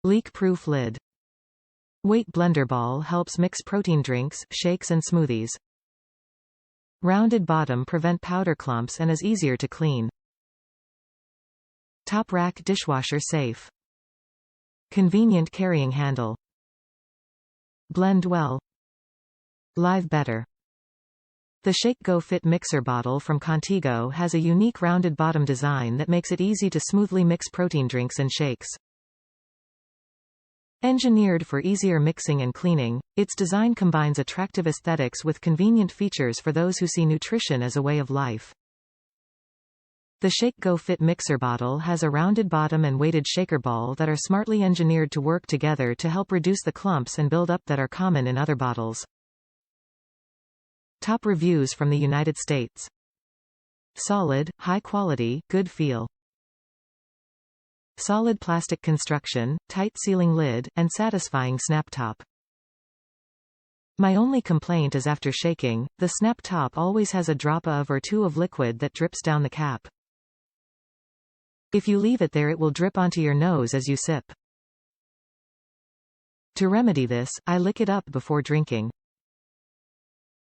Leak-proof lid. Weight blender ball helps mix protein drinks, shakes and smoothies. Rounded bottom prevent powder clumps and is easier to clean. Top rack dishwasher safe. Convenient carrying handle. Blend well. Live better. The Shake Go Fit mixer bottle from Contigo has a unique rounded bottom design that makes it easy to smoothly mix protein drinks and shakes. Engineered for easier mixing and cleaning, its design combines attractive aesthetics with convenient features for those who see nutrition as a way of life. The Shake Go Fit mixer bottle has a rounded bottom and weighted shaker ball that are smartly engineered to work together to help reduce the clumps and build up that are common in other bottles. Top reviews from the United States. Solid, high quality, good feel. Solid plastic construction, tight sealing lid, and satisfying snap top. My only complaint is after shaking, the snap top always has a drop of or two of liquid that drips down the cap. If you leave it there, it will drip onto your nose as you sip. To remedy this, I lick it up before drinking.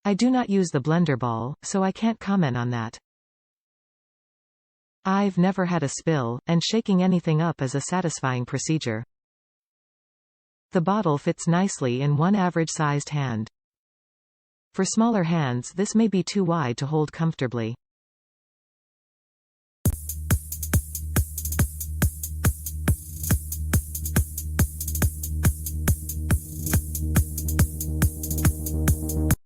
I do not use the blender ball, so I can't comment on that. I've never had a spill, and shaking anything up is a satisfying procedure. The bottle fits nicely in one average-sized hand. For smaller hands, this may be too wide to hold comfortably.